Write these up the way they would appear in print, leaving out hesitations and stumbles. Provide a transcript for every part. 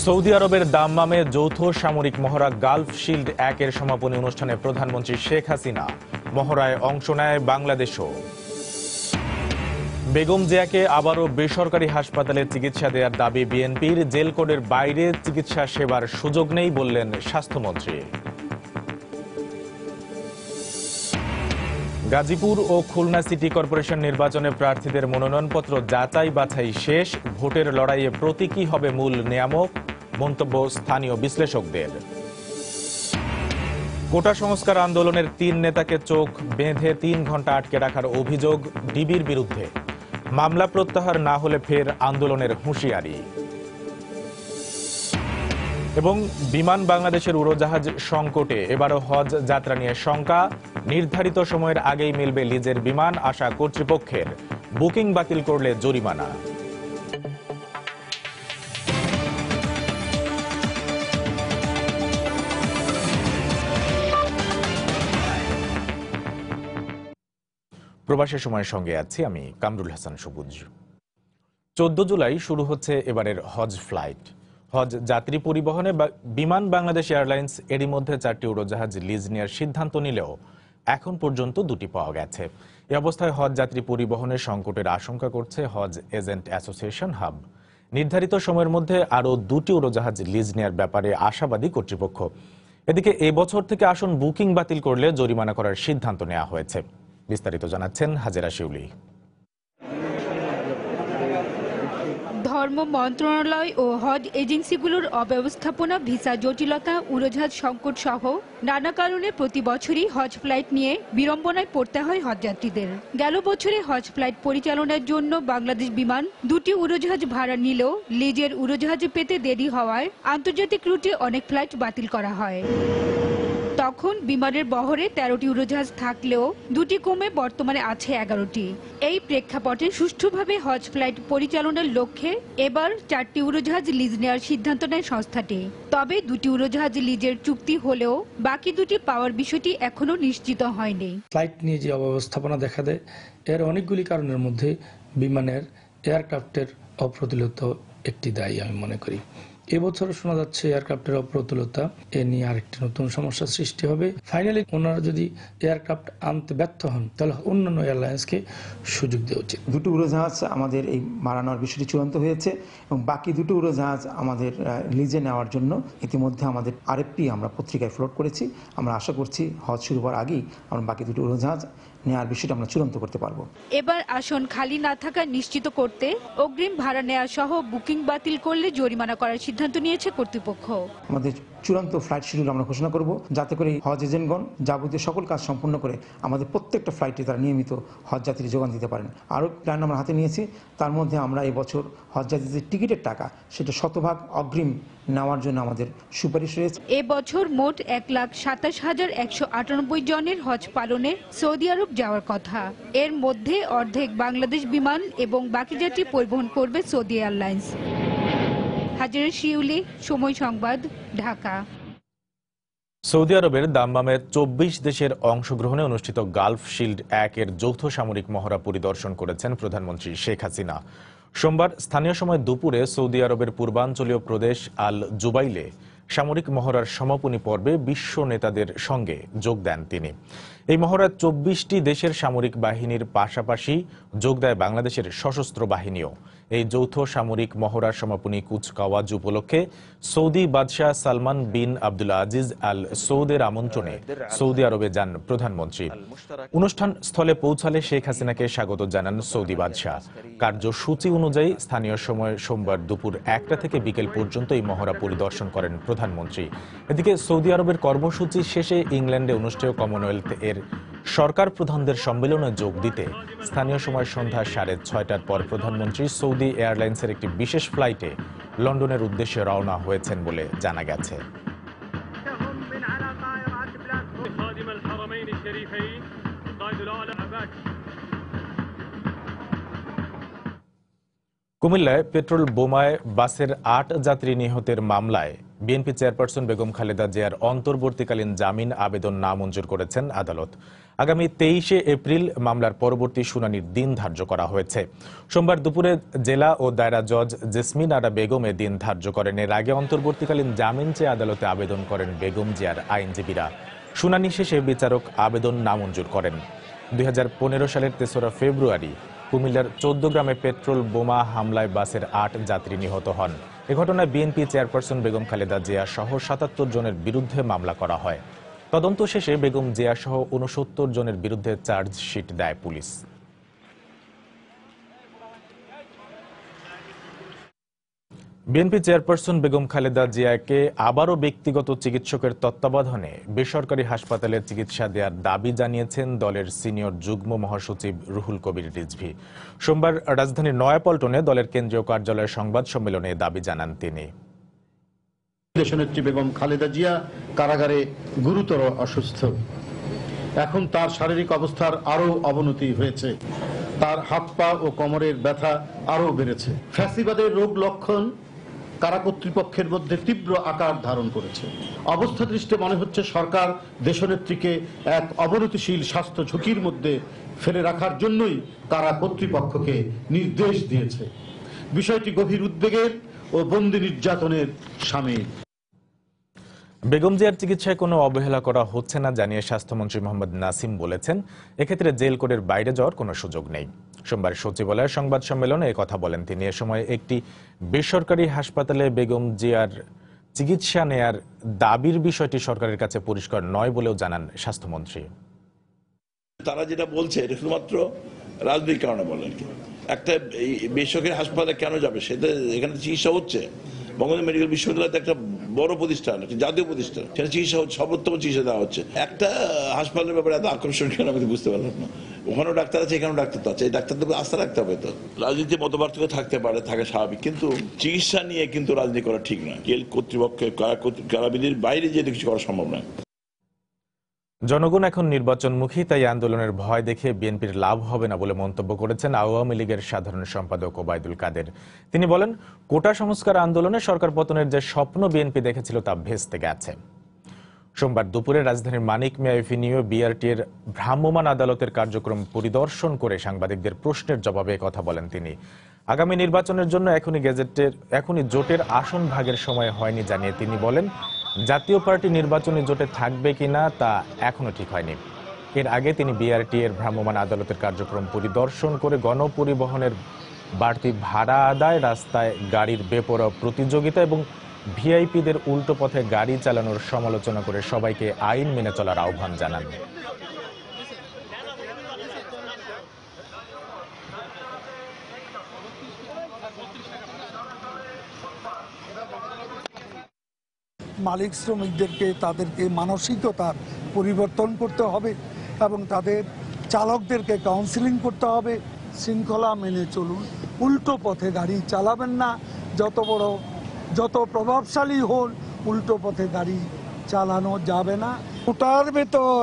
Saudi আরবের দাম্মামে যৌথ সামরিক মহড়া গালফ শিল্ড 1-এর সমাপনী অনুষ্ঠানে প্রধানমন্ত্রী শেখ হাসিনা। মহড়ায় অংশ নেয় বাংলাদেশও। বেগম জিয়াকে আবারও বেসরকারি হাসপাতালে চিকিৎসা দেওয়ার দাবি বিএনপির। জেল কোডের বাইরে চিকিৎসা সেবার সুযোগ নেই বললেন স্বাস্থ্যমন্ত্রী। গাজীপুর ও খুলনা সিটি কর্পোরেশন নির্বাচনে প্রার্থীদের মনোনয়নপত্র যাচাই বাছাই শেষ। ভোটের লড়াইয়ে প্রতীকী হবে মূল নিয়ামক, মন্তব্য স্থানীয় বিশ্লেষকদের। কোটা সংস্কার আন্দোলনের 3 নেতাকে চোখ বেঁধে 3 ঘণ্টা আটকে রাখার অভিযোগ ডিবির বিরুদ্ধে। মামলা প্রত্যাহার না হলে ফের আন্দোলনের হুঁশিয়ারি। এবং বিমান বাংলাদেশের উড়োজাহাজ সংকটে, এবারও হজ যাত্রা নিয়ে শঙ্কা। নির্ধারিত সময়ের আগেই মিলবে লিজের বিমান, আশা কর্তৃপক্ষের। বুকিং বাতিল করলে জরিমানা। প্রবাসী সময়ের সঙ্গে আছি আমি কামরুল হাসান সবুজ। 14 জুলাই শুরু হচ্ছে এবারের হজ ফ্লাইট। হজ যাত্রী পরিবহনে বিমান বাংলাদেশ এয়ারলাইন্স এরই মধ্যে 4টি উড়োজাহাজ লিজ নেওয়ার সিদ্ধান্ত নিলেও এখন পর্যন্ত 2টি পাওয়া গেছে। এ অবস্থায় হজ যাত্রী পরিবহনের সংকটের আশঙ্কা করছে হজ এজেন্ট অ্যাসোসিয়েশন হাব। নির্ধারিত সময়ের মধ্যে আরও 2টি উড়োজাহাজ লিজ নেওয়ার ব্যাপারে আশাবাদী কর্তৃপক্ষ। এদিকে এবছর থেকে আসন বুকিং বাতিল করলে জরিমানা করার সিদ্ধান্ত নেওয়া হয়েছে। বিস্তারিত জানাচ্ছেন হাজেরা শিউলি। ধর্ম মন্ত্রণালয় ও হজ এজেন্সিগুলোর অব্যবস্থাপনা, ভিসা জটিলতা, উড়োজাহাজ সংকট সহ নানা কারণে প্রতি বছরই হজ ফ্লাইট নিয়ে বিড়ম্বনায় পড়তে হয় হজযাত্রীদের। গেল বছরে হজ ফ্লাইট পরিচালনার জন্য বাংলাদেশ বিমান 2টি উড়োজাহাজ ভাড়া নিলেও লিজের উড়োজাহাজ পেতে দেরি হওয়ায় আন্তর্জাতিক রুটে অনেক ফ্লাইট বাতিল করা হয়। তখন বিমানের বহরে 13টি উড়োজাহাজ থাকলেও 2টি কমে বর্তমানে আছে 11টি। এই প্রেক্ষাপটে সুষ্ঠুভাবে হজ ফ্লাইট পরিচালনার লক্ষ্যে এবার 4টি উড়োজাহাজ লিজ নেওয়ার সিদ্ধান্ত নেয় সংস্থাটি। তবে 2টি উড়োজাহাজ লিজের চুক্তি হলেও বাকি 2টি পাওয়ার বিষয়টি এখনো নিশ্চিত হয়নি। ফ্লাইট নিয়ে যে অব্যবস্থাপনা দেখা দেয়, এর অনেকগুলি কারণের মধ্যে বিমানের এয়ারক্রাফটের অপ্রতুলতা একটি দায়ী আমি মনে করি। এবছর শোনা যাচ্ছে এয়ারক্রাফটের অপ্রতুলতা এ নিয়ে আরেকটি নতুন সমস্যার সৃষ্টি হবে। ফাইনালি ওনারা যদি এয়ারক্রাফট আনতে ব্যর্থ হন তাহলে অন্যান্য এয়ারলাইন্সকে সুযোগ দেওয়া উচিত। 2টি উড়োজাহাজ আমাদের এই মারানোর বিষয়টি চূড়ান্ত হয়েছে এবং বাকি 2টি উড়োজাহাজ আমাদের লিজে নেওয়ার জন্য ইতিমধ্যে আমাদের আরএফপি আমরা পত্রিকায় ফ্লোট করেছি। আমরা আশা করছি হজ শুরু হওয়ার আগেই আমরা বাকি 2টি উড়োজাহাজ নেওয়ার বিষয়টা আমরা চূড়ান্ত করতে পারবো। এবার আসন খালি না থাকা নিশ্চিত করতে অগ্রিম ভাড়া নেওয়া সহ বুকিং বাতিল করলে জরিমানা করার সিদ্ধান্ত নিয়েছে কর্তৃপক্ষ। আমাদের চূড়ান্ত ফ্লাইট শিডিউল আমরা ঘোষণা করব, যাতে করে হজ এজেন্টগণ যাবতীয় সকল কাজ সম্পূর্ণ করে আমাদের প্রত্যেকটা ফ্লাইটে তারা নিয়মিত হজ যাত্রী যোগান দিতে পারেন। আরও প্ল্যান আমরা হাতে নিয়েছি, তার মধ্যে আমরা এবছর হজ যাত্রীদের টিকিটের টাকা সেটা 100% অগ্রিম নেওয়ার জন্য আমাদের সুপারিশ রয়েছে। এবছর মোট 1,27,198 জনের হজ পালনে সৌদি আরব যাওয়ার কথা। এর মধ্যে অর্ধেক বাংলাদেশ বিমান এবং বাকি যাত্রী পরিবহন করবে সৌদি এয়ারলাইন্স। হাজেরা শিউলি, সময় সংবাদ, ঢাকা। সৌদি আরবের দাম্মামে 24 দেশের অংশগ্রহণে অনুষ্ঠিত গালফ শিল্ড 1-এর যৌথ সামরিক মহড়া পরিদর্শন করেছেন প্রধানমন্ত্রী শেখ হাসিনা। সোমবার স্থানীয় সময় দুপুরে সৌদি আরবের পূর্বাঞ্চলীয় প্রদেশ আল জুবাইলে সামরিক মহড়ার সমাপনী পর্বে বিশ্ব নেতাদের সঙ্গে যোগ দেন তিনি। এই মহড়ায় 24টি দেশের সামরিক বাহিনীর পাশাপাশি যোগ দেয় বাংলাদেশের সশস্ত্র বাহিনীও। এই যৌথ সামরিক মহড়ার সমাপনী কুচকাওয়াজ উপলক্ষে সৌদি বাদশাহ সালমান বিন আব্দুল আজিজ আল সৌদের আমন্ত্রণে সৌদি আরবে যান প্রধানমন্ত্রী। অনুষ্ঠান স্থলে পৌঁছালে শেখ হাসিনাকে স্বাগত জানান সৌদি বাদশাহ। কার্যসূচি অনুযায়ী স্থানীয় সময় সোমবার দুপুর 1টা থেকে বিকেল পর্যন্ত এই মহড়া পরিদর্শন করেন প্রধানমন্ত্রী। এদিকে সৌদি আরবের কর্মসূচি শেষে ইংল্যান্ডে অনুষ্ঠেয় কমনওয়েলথ এর সরকার প্রধানদের সম্মেলনে যোগ দিতে স্থানীয় সময় সন্ধ্যা 6:30টার পর প্রধানমন্ত্রী সৌদি এয়ারলাইন্সের একটি বিশেষ ফ্লাইটে লন্ডনের উদ্দেশ্যে রওনা হয়েছেন বলে জানা গেছে। কুমিল্লায় পেট্রোল বোমায় বাসের 8 যাত্রী নিহতের মামলায় বিএনপি চেয়ারপারসন বেগম খালেদা জিয়ার অন্তর্বর্তীকালীন জামিন আবেদন নামঞ্জুর করেছেন আদালত। আগামী 23শে এপ্রিল মামলার পরবর্তী শুনানির দিন ধার্য করা হয়েছে। সোমবার দুপুরে জেলা ও দায়রা জজ জেসমিন আরা বেগম এ দিন ধার্য করেন। এর আগে অন্তর্বর্তীকালীন জামিন চেয়ে আদালতে আবেদন করেন বেগম জিয়ার আইনজীবীরা। শুনানি শেষে বিচারক আবেদন নামঞ্জুর করেন। 2015 সালের 3রা ফেব্রুয়ারি কুমিল্লার 14 গ্রামে পেট্রোল বোমা হামলায় বাসের 8 যাত্রী নিহত হন। এ ঘটনায় বিএনপি চেয়ারপারসন বেগম খালেদা জিয়া সহ 77 জনের বিরুদ্ধে মামলা করা হয়। তদন্ত শেষে বেগম জিয়া সহ 69 জনের বিরুদ্ধে চার্জশিট দেয় police. BNP chairperson Begum Khaleda জিয়াকে আবারও ব্যক্তিগত চিকিৎসকের তত্ত্বাবধানে বেসরকারি হাসপাতালে চিকিৎসা দেওয়ার দাবি জানিয়েছেন দলের সিনিয়র যুগ্ম মহাসচিব রুহুল কবির রিজভী। সোমবার রাজধানীর নয়াপল্টনে দলের কেন্দ্রীয় কার্যালয়ের সংবাদ সম্মেলনে দাবি জানান তিনি। দেশনেত্রী বেগম খালেদা জিয়া কারাগারে গুরুতর অসুস্থ। এখন তার শারীরিক অবস্থার আরও অবনতি হয়েছে। তার হাত পা ও কোমরের ব্যথা আরও বেড়েছে। ফ্যাসিবাদের রোগ লক্ষণ কারা কর্তৃপক্ষের মধ্যে তীব্র আকার ধারণ করেছে। অবস্থা দৃষ্টে মনে হচ্ছে সরকার দেশনেত্রীকে এক অবনতিশীল স্বাস্থ্য ঝুঁকির মধ্যে ফেলে রাখার জন্যই কারা কর্তৃপক্ষকে নির্দেশ দিয়েছে। বিষয়টি গভীর উদ্বেগের ও বন্দি নির্যাতনের শামিল। বেগম জিয়ার চিকিৎসায় কোনো অবহেলা করা হচ্ছে না জানিয়ে স্বাস্থ্যমন্ত্রী মোহাম্মদ নাসিম বলেছেন, এক্ষেত্রে জেল কোডের বাইরে যাওয়ার কোনো সুযোগ নেই। সোমবার সচিবালয়ের সংবাদ সম্মেলনে একথা বলেন তিনি। এ সময় একটি বেসরকারি হাসপাতালে বেগম জিয়ার চিকিৎসা নেয়ার দাবির বিষয়টি সরকারের কাছে পরিষ্কার নয় বলেও জানান স্বাস্থ্যমন্ত্রী। তারা যেটা বলছে এটা শুধুমাত্র রাজনৈতিক কারণে বলেন কি, একটা বেসরকারি হাসপাতালে কেন যাবে? সেটা এখানে চিকিৎসা হচ্ছে। বঙ্গবন্ধু মেডিকেল বিশ্ববিদ্যালয় একটা বড় প্রতিষ্ঠান, একটা জাতীয় প্রতিষ্ঠান, সেখানে চিকিৎসা হচ্ছে, সর্বোত্তম চিকিৎসা দেওয়া হচ্ছে। একটা হাসপাতালের ব্যাপারে এত আকর্ষণ কেন আমি বুঝতে পারলাম না। ওখানেও ডাক্তার আছে, এখানেও ডাক্তার তো আছে, এই ডাক্তারদের আস্থা রাখতে হবে। তো রাজনীতি মতপার্থক্য থাকতে পারে, থাকা স্বাভাবিক, কিন্তু চিকিৎসা নিয়ে কিন্তু রাজনীতি করা ঠিক নয়। জেল কর্তৃপক্ষের কারাবিধির বাইরে যেতে কিছু করা সম্ভব নয়। জনগণ এখন নির্বাচনমুখী, তাই আন্দোলনের ভয় দেখে বিএনপির লাভ হবে না বলে মন্তব্য করেছেন আওয়ামী লীগের সাধারণ সম্পাদক ওবায়দুল কাদের। তিনি বলেন, কোটা সংস্কার আন্দোলনে সরকার পতনের যে স্বপ্ন বিএনপি দেখেছিল তা ভেস্তে গেছে। সোমবার দুপুরে রাজধানীর মানিক মিয়া এভিনিউ বিআরটি এর ভ্রাম্যমাণ আদালতের কার্যক্রম পরিদর্শন করে সাংবাদিকদের প্রশ্নের জবাবে কথা বলেন তিনি। আগামী নির্বাচনের জন্য এখনই জোটের আসন ভাগের সময় হয়নি জানিয়ে তিনি বলেন, জাতীয় পার্টি নির্বাচনী জোটে থাকবে কিনা তা এখনো ঠিক হয়নি। এর আগে তিনি বিআরটি এর ভ্রাম্যমাণ আদালতের কার্যক্রম পরিদর্শন করে গণপরিবহনের বাড়তি ভাড়া আদায়, রাস্তায় গাড়ির বেপরোয়া প্রতিযোগিতা এবং ভিআইপিদের উল্টো পথে গাড়ি চালানোর সমালোচনা করে সবাইকে আইন মেনে চলার আহ্বান জানান। মালিক শ্রমিকদেরকে তাদেরকে মানসিকতার পরিবর্তন করতে হবে এবং তাদের চালকদেরকে কাউন্সিলিং করতে হবে। শৃঙ্খলা মেনে চলুন, উল্টো পথে গাড়ি চালাবেন না। যত প্রভাবশালী হন, উল্টো পথে গাড়ি চালানো যাবে না। কোটার ভেতর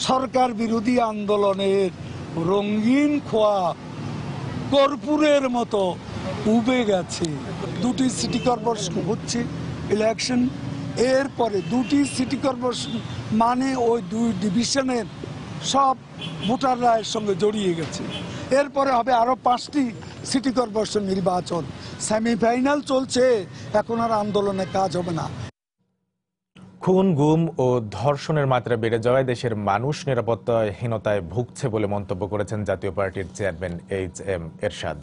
সরকার বিরোধী আন্দোলনের রঙিন খোয়া কর্পূরের মতো উবে গেছে। 2টি সিটি কর্পোরেশন হচ্ছে ইলেকশন, এরপরে 2টি সিটি কর্পোরেশন মানে ওই 2 ডিভিশনের সব ভোটাররা এর সঙ্গে জড়িয়ে গেছে। এরপরে হবে আরও 5টি সিটি কর্পোরেশন নির্বাচন। সেমিফাইনাল চলছে, এখন আর আন্দোলনে কাজ হবে না। খুন, গুম ও ধর্ষণের মাত্রা বেড়ে যাওয়ায় দেশের মানুষ নিরাপত্তাহীনতায় ভুগছে বলে মন্তব্য করেছেন জাতীয় পার্টির চেয়ারম্যান এইচ.এম. এরশাদ।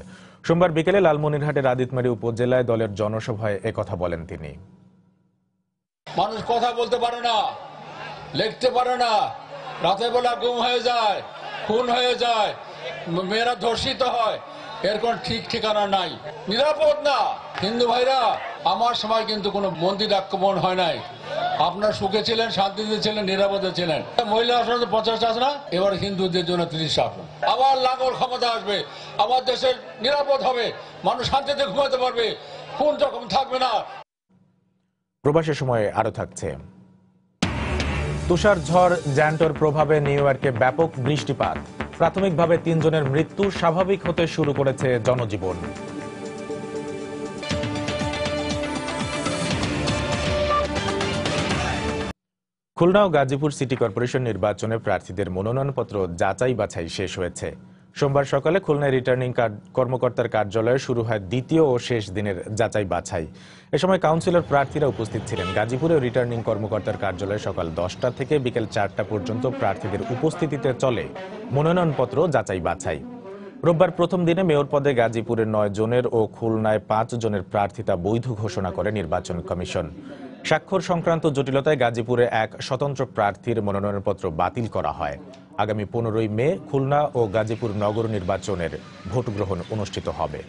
সোমবার বিকেলে লালমনিরহাটের আদিতমারী উপজেলায় দলের জনসভায় একথা বলেন তিনি। মানুষ কথা বলতে পারে না, লিখতে পারে না, রাতের বেলা গুম হয়ে যায়, খুন হয়ে যায়, মেয়েরা ধর্ষিত হয়, এর কোন ঠিক ঠিকানা নাই, নিরাপদ না। হিন্দু ভাইরা, আমার সময় কিন্তু কোনো মন্দির আক্রমণ হয় নাই। আপনার সুখে ছিলেন, শান্তিতে ছিলেন, নিরাপদে ছিলেন। মহিলা আসন 50টা আছে না, এবার হিন্দুদের জন্য 30টা আসন। আবার লাঙ্গল ক্ষমতা আসবে, আমার দেশের নিরাপদ হবে, মানুষ শান্তিতে ঘুমাতে পারবে, খুন যখন থাকবে না। প্রবাসের সময় আরো থাকছে। তুষার ঝড় জ্যান্টোর প্রভাবে নিউ ইয়র্কে ব্যাপক বৃষ্টিপাত। প্রাথমিকভাবে 3 জনের মৃত্যু, স্বাভাবিক হতে শুরু করেছে জনজীবন। খুলনা ও গাজীপুর সিটি কর্পোরেশন নির্বাচনে প্রার্থীদের মনোনয়নপত্র যাচাই বাছাই শেষ হয়েছে। সোমবার সকালে খুলনায় রিটার্নিং কর্মকর্তার কার্যালয়ে শুরু হয় দ্বিতীয় ও শেষ দিনের যাচাই বাছাই। এ সময় কাউন্সিলর প্রার্থীরা উপস্থিত ছিলেন। গাজীপুরে রিটার্নিং কর্মকর্তার কার্যালয়ে সকাল 10টা থেকে বিকেল 4টা পর্যন্ত প্রার্থীদের উপস্থিতিতে চলে মনোনয়নপত্র যাচাই বাছাই। রোববার প্রথম দিনে মেয়র পদে গাজীপুরের 9 জনের ও খুলনায় 5 জনের প্রার্থিতা বৈধ ঘোষণা করে নির্বাচন কমিশন। স্বাক্ষর সংক্রান্ত জটিলতায় গাজীপুরে এক স্বতন্ত্র প্রার্থীর মনোনয়নপত্র বাতিল করা হয়। আগামী 15ই মে খুলনা ও গাজীপুর নগর নির্বাচনের ভোট গ্রহণ অনুষ্ঠিত হবে।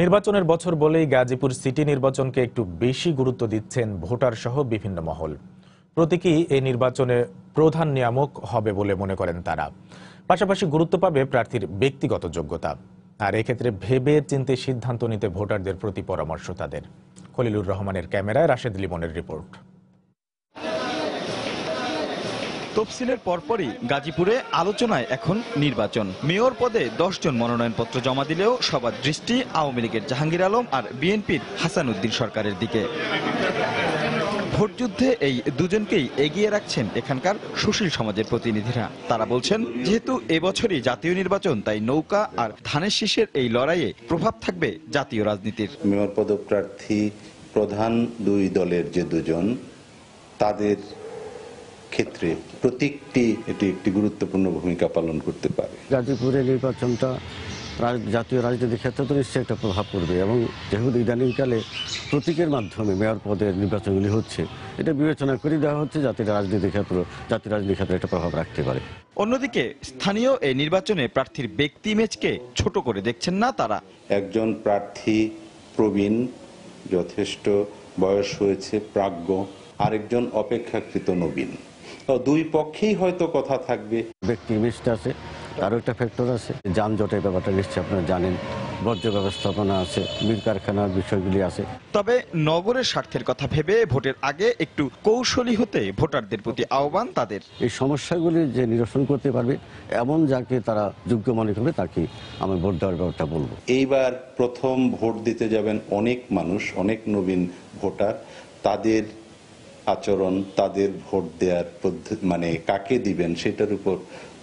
নির্বাচনের বছর বলেই গাজীপুর সিটি নির্বাচনকে একটু বেশি গুরুত্ব দিচ্ছেন ভোটার সহ বিভিন্ন মহল। প্রতীকী এই নির্বাচনে প্রধান নিয়ামক হবে বলে মনে করেন তারা। পাশাপাশি গুরুত্ব পাবে প্রার্থীর ব্যক্তিগত যোগ্যতা। আর এক্ষেত্রে ভেবে চিন্তে সিদ্ধান্ত নিতে ভোটারদের প্রতি পরামর্শ তাদের। খলিলুর রহমানের ক্যামেরায় রাশেদ লিমনের রিপোর্ট। তফসিলের পরপরই গাজীপুরে আলোচনায় এখন নির্বাচন। মেয়র পদে 10 জন মনোনয়নপত্র জমা দিলেও সবার দৃষ্টি আওয়ামী লীগের জাহাঙ্গীর আলম আর বিএনপির হাসান উদ্দিন সরকারের দিকে। ভোটযুদ্ধে এই দুজনকেই এগিয়ে রাখছেন এখানকার সুশীল সমাজের প্রতিনিধিরা। তারা বলছেন, যেহেতু এবছরই জাতীয় নির্বাচন, তাই নৌকা আর ধানের শীষের এই লড়াইয়ে প্রভাব থাকবে জাতীয় রাজনীতির। মেয়র পদপ্রার্থী প্রধান দুই দলের যে দুজন, তাদের ক্ষেত্রে প্রত্যেকটি এটি একটি গুরুত্বপূর্ণ ভূমিকা পালন করতে পারে। গাজীপুরের নির্বাচনটা জাতীয় রাজনীতির ক্ষেত্রে তো নিশ্চয়ই একটা প্রভাব পড়বে, এবং যেহেতু ইদানিংকালে প্রতীকের মাধ্যমে মেয়র পদের নির্বাচনগুলি হচ্ছে, এটা বিবেচনা করে দেওয়া হচ্ছে জাতীয় রাজনীতির ক্ষেত্রে একটা প্রভাব রাখতে পারে। অন্যদিকে স্থানীয় এই নির্বাচনে প্রার্থীর ব্যক্তি ইমেজকে ছোট করে দেখছেন না তারা। একজন প্রার্থী প্রবীণ, যথেষ্ট বয়স হয়েছে, প্রাজ্ঞ, আরেকজন অপেক্ষাকৃত নবীন। দুই পক্ষেই হয়তো কথা থাকবে। ব্যক্তি ইমেজটা আছে, আরও একটা ফ্যাক্টর আছে যানজটের ব্যাপারটা, নিশ্চয়ই আপনারা জানেন, বর্জ্য ব্যবস্থাপনা আছে, মিল কারখানার বিষয়গুলি আছে। তবে নগরের স্বার্থের কথা ভেবে ভোটের আগে একটু কৌশলী হতে ভোটারদের প্রতি আহ্বান তাদের। এই সমস্যাগুলি যে নিরসন করতে পারবে এমন যাকে তারা যোগ্য মনে করবে তাকে আমি ভোট দেওয়ার ব্যাপারটা বলবো। এইবার প্রথম ভোট দিতে যাবেন অনেক মানুষ, অনেক নবীন ভোটার। তাদের আচরণ, তাদের ভোট দেওয়ার পদ্ধতি, মানে কাকে দিবেন, সেটার উপর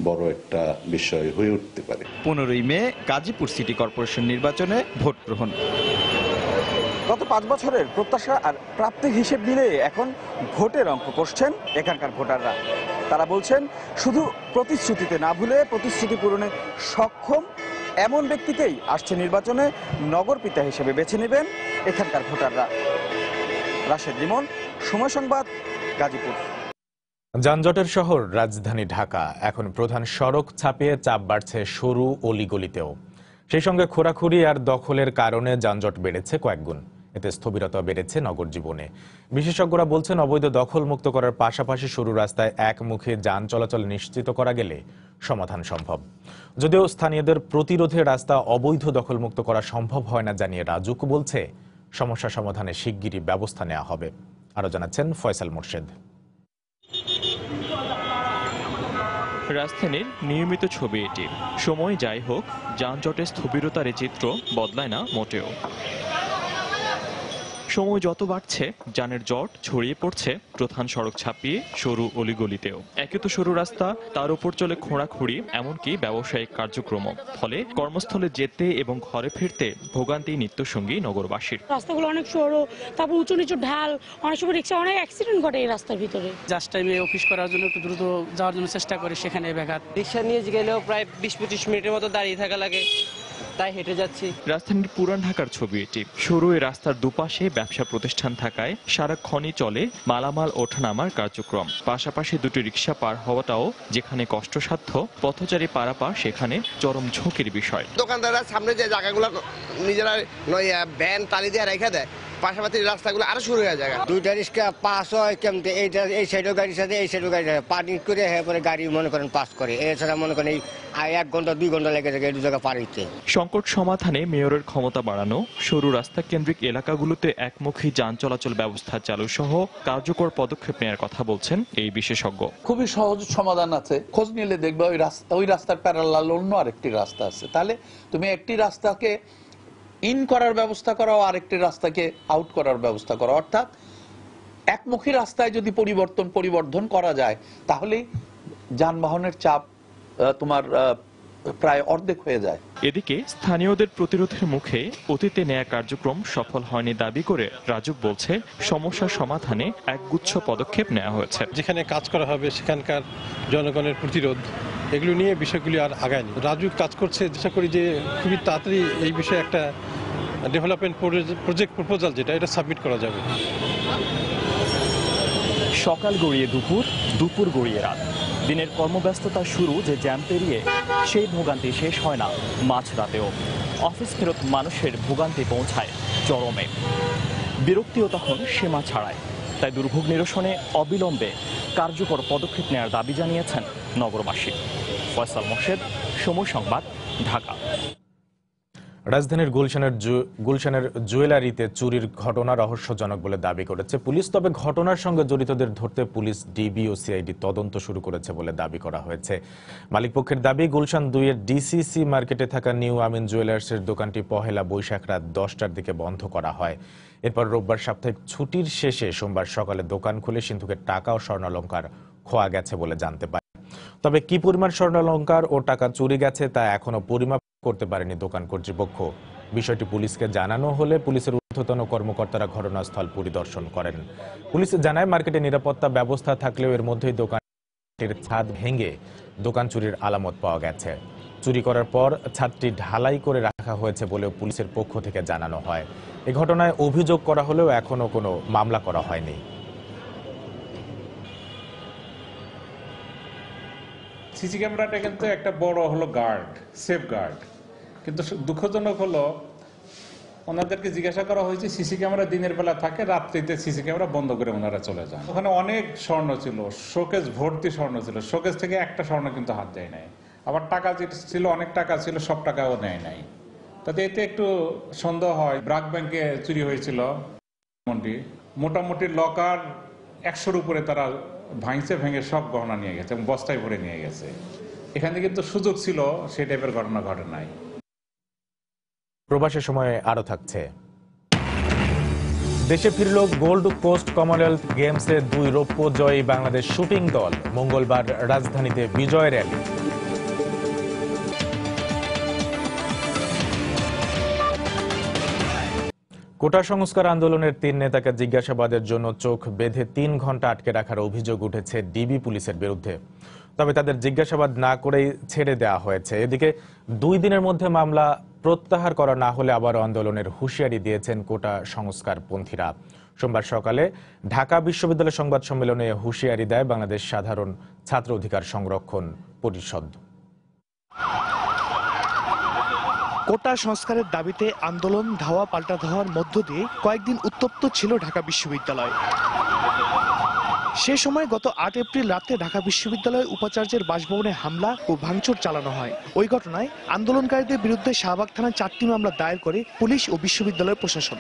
বড় একটা বিষয় হয়ে উঠতে পারে। 15ই মে গাজীপুর সিটি কর্পোরেশন নির্বাচনে ভোট গ্রহণ। গত 5 বছরের প্রত্যাশা আর প্রাপ্তির হিসেব মিলে এখন ভোটের অঙ্ক কষছেন এখানকার ভোটাররা। তারা বলছেন, শুধু প্রতিশ্রুতিতে না ভুলে প্রতিশ্রুতি পূরণে সক্ষম এমন ব্যক্তিকেই আসছে নির্বাচনে নগর পিতা হিসেবে বেছে নেবেন এখানকার ভোটাররা। রাশেদ লিমন, সময় সংবাদ, গাজীপুর। যানজটের শহর রাজধানী ঢাকা। এখন প্রধান সড়ক ছাপিয়ে চাপ বাড়ছে সরু অলিগলিতেও। সেই সঙ্গে খোরাখুরি আর দখলের কারণে যানজট বেড়েছে কয়েকগুণ। এতে স্থবিরতা বেড়েছে নগর জীবনে। বিশেষজ্ঞরা বলছেন, অবৈধ দখল মুক্ত করার পাশাপাশি সরু রাস্তায় একমুখী যান চলাচল নিশ্চিত করা গেলে সমাধান সম্ভব। যদিও স্থানীয়দের প্রতিরোধে রাস্তা অবৈধ দখল মুক্ত করা সম্ভব হয় না জানিয়ে রাজুক বলছে, সমস্যা সমাধানে শিগগিরই ব্যবস্থা নেওয়া হবে। আরো জানাচ্ছেন ফয়সাল মোর্শেদ। রাজধানীর নিয়মিত ছবি এটি। সময় যাই হোক, যানজটের স্থবিরতার চিত্র বদলায় না মোটেও। সময় যত বাড়ছে, যানের জট ছড়িয়ে পড়ছে প্রধান সড়ক ছাপিয়ে সরু অলিগলিতেও। একে তো সরু রাস্তা, তার উপর চলে খোঁড়াখুঁড়ি, এমনকি ব্যবসায়িক কার্যক্রম। ফলে কর্মস্থলে যেতে এবং ঘরে ফিরতে ভোগান্তি নিত্যসঙ্গী নগরবাসীর। রাস্তাগুলো অনেক সরু, তারপর উঁচু নিচু ঢাল, অনেক সময় রিক্সা অনেক অ্যাক্সিডেন্ট ঘটে এই রাস্তার ভিতরে। জাস্ট টাইমে অফিস করার জন্য একটু দ্রুত যাওয়ার জন্য চেষ্টা করে, সেখানে ব্যাঘাত। রিক্সা নিয়ে গেলেও প্রায় 20-25 মিনিটের মতো দাঁড়িয়ে থাকা লাগে, তাই হেঁটে যাচ্ছি। রাজধানীর পুরান ঢাকার ছবি এটি। সরু এই রাস্তার দুপাশে ব্যবসা প্রতিষ্ঠান থাকায় সারাক্ষণই চলে মালামাল ওঠানামার কার্যক্রম। পাশাপাশি দুটি রিক্সা পার হওয়াটাও যেখানে কষ্টসাধ্য, পথচারী পারাপার সেখানে চরম ঝুঁকির বিষয়। দোকানদাররা সামনে যে জায়গাগুলো নিজেরা ভ্যান টালি দিয়ে রেখে দেয়, পাশাপাশি রাস্তাগুলো আরো শুরু হয়ে যায়। দুইটা রিক্সা পাস হয় কেমতে, এইটা এই সাইডেও গাড়ির সাথে এই সাইডেও গাড়ি পানি করে পরে গাড়ি মনে করেন পাস করে। এছাড়া মনে করেন এই 1 ঘন্টা 2 ঘন্টা লেগে যায় এই দু জায়গা পার হইতে। সংকট সমাধানে মেয়রের ক্ষমতা বাড়ানো, সরু রাস্তা কেন্দ্রিক এলাকাগুলোতে একমুখী যান চলাচল ব্যবস্থা চালু সহ কার্যকর পদক্ষেপ নেওয়ার কথা বলছেন এই বিশেষজ্ঞ। খুবই সহজ সমাধান আছে। খোঁজ নিলে দেখবে ওই রাস্তার প্যারালাল অন্য আরেকটি রাস্তা আছে। তাহলে তুমি একটি রাস্তাকে ইন করার ব্যবস্থা করো, আরেকটি রাস্তাকে আউট করার ব্যবস্থা করো। অর্থাৎ একমুখী রাস্তায় যদি পরিবর্ধন করা যায় তাহলে যানবাহনের চাপ তোমার প্রায় অর্ধেক হয়ে যায়। এদিকে স্থানীয়দের প্রতিরোধের মুখে অতীতে নেয়া কার্যক্রম সফল হয়নি দাবি করে রাজুক বলছে সমস্যা সমাধানে একগুচ্ছ পদক্ষেপ নেওয়া হয়েছে। যেখানে কাজ করা হবে সেখানকার জনগণের প্রতিরোধ এগুলো নিয়ে বিষয়গুলি আর আগায়নি। রাজুক কাজ করছে, আশা করি যে খুবই তাড়াতাড়ি এই বিষয়ে একটা ডেভেলপমেন্ট প্রজেক্ট প্রপোজাল যেটা এটা সাবমিট করা যাবে। সকাল গড়িয়ে দুপুর, দুপুর গড়িয়ে রাত, দিনের কর্মব্যস্ততা শুরু যে জ্যাম পেরিয়ে সেই ভোগান্তি শেষ হয় না মাঝরাতেও। অফিস ফেরত মানুষের ভোগান্তি পৌঁছায় চরমে, বিরক্তিও তখন সীমা ছাড়ায়। তাই দুর্ভোগ নিরসনে অবিলম্বে কার্যকর পদক্ষেপ নেওয়ার দাবি জানিয়েছেন নগরবাসী। ফয়সাল মোর্শেদ, সময় সংবাদ, ঢাকা। রাজধানীর গুলশানের জুয়েলারিতে চুরির ঘটনা রহস্যজনক বলে দাবি করেছে পুলিশ। তবে ঘটনার সঙ্গে জড়িতদের ধরতে পুলিশ, ডিবি ও সিআইডি তদন্ত শুরু করেছে বলে দাবি করা হয়েছে। মালিকপক্ষের দাবি, গুলশান 2-এর ডিসিসি মার্কেটে থাকা নিউ আমিন জুয়েলার্সের দোকানটি পহেলা বৈশাখ রাত 10টার দিকে বন্ধ করা হয়। এরপর রোববার সাপ্তাহিক ছুটির শেষে সোমবার সকালে দোকান খুলে সিন্ধুকের টাকা ও স্বর্ণালংকার খোয়া গেছে বলে জানতে পারে। তবে কি পরিমাণ স্বর্ণালংকার ও টাকা চুরি গেছে তা এখনো পরিমাপ করতে পারেনি দোকান কর্তৃপক্ষ। বিষয়টি পুলিশকে জানানো হলে পুলিশের ঊর্ধ্বতন কর্মকর্তারা ঘটনাস্থল পরিদর্শন করেন। পুলিশ জানায়, মার্কেটে নিরাপত্তা ব্যবস্থা থাকলেও এর মধ্যেই দোকানটির ছাদ ভেঙে দোকান চুরির আলামত পাওয়া গেছে। চুরি করার পর ছাদটি ঢালাই করে রাখা হয়েছে বলেও পুলিশের পক্ষ থেকে জানানো হয়। এ ঘটনায় অভিযোগ করা হলেও এখনো কোনো মামলা করা হয়নি। সিসি ক্যামেরাটা কিন্তু একটা বড় হলো গার্ড, সেফ গার্ড, কিন্তু দুঃখজনক হলো ওনাদেরকে জিজ্ঞাসা করা হয়েছে সিসি ক্যামেরা দিনের বেলা থাকে, রাত্রিতে সিসি ক্যামেরা বন্ধ করে ওনারা চলে যান। ওখানে অনেক স্বর্ণ ছিল, শোকেস ভর্তি স্বর্ণ ছিল, শোকেস থেকে একটা স্বর্ণ কিন্তু হাত দেয় নাই। আবার টাকা যেটা ছিল, অনেক টাকা ছিল, সব টাকাও নেয় নাই। তাতে এতে একটু সন্দেহ হয়। ব্রাক ব্যাংকে চুরি হয়েছিল, মোটামুটি লকার 100-র উপরে তারা ভেঙে সব গহনা নিয়ে গেছে এবং বস্তায় ভরে নিয়ে গেছে। এখানে কিন্তু সুযোগ ছিল সেই টাইপের ঘটনা ঘটে নাই। প্রবাসের সময়ে আরো থাকছে, দেশে ফিরল গোল্ড কোস্ট কমনওয়েলথ গেমসে 2 রৌপ্য জয়ী বাংলাদেশ শুটিং দল। মঙ্গলবার রাজধানীতে বিজয় র্যালি। কোটা সংস্কার আন্দোলনের 3 নেতাকে জিজ্ঞাসাবাদের জন্য চোখ বেঁধে 3 ঘন্টা আটকে রাখার অভিযোগ উঠেছে ডিবি পুলিশের বিরুদ্ধে। তবে তাদের জিজ্ঞাসাবাদ না করেই ছেড়ে দেওয়া হয়েছে। এদিকে 2 দিনের মধ্যে মামলা প্রত্যাহার করা না হলে আবার আন্দোলনের হুঁশিয়ারি দিয়েছেন কোটা সংস্কার পন্থীরা। সোমবার সকালে ঢাকা বিশ্ববিদ্যালয় সংবাদ সম্মেলনে হুঁশিয়ারি দেয় বাংলাদেশ সাধারণ ছাত্র অধিকার সংরক্ষণ পরিষদ। কোটা সংস্কারের দাবিতে আন্দোলন, ধাওয়া পাল্টা ধাওয়ার মধ্য দিয়ে কয়েকদিন উত্তপ্ত ছিল ঢাকা বিশ্ববিদ্যালয়। সে সময় গত 8 এপ্রিল রাতে ঢাকা বিশ্ববিদ্যালয় উপাচার্যের বাসভবনে হামলা ও ভাঙচুর চালানো হয়। ওই ঘটনায় আন্দোলনকারীদের বিরুদ্ধে শাহবাগ থানায় 4টি মামলা দায়ের করে পুলিশ ও বিশ্ববিদ্যালয় প্রশাসন।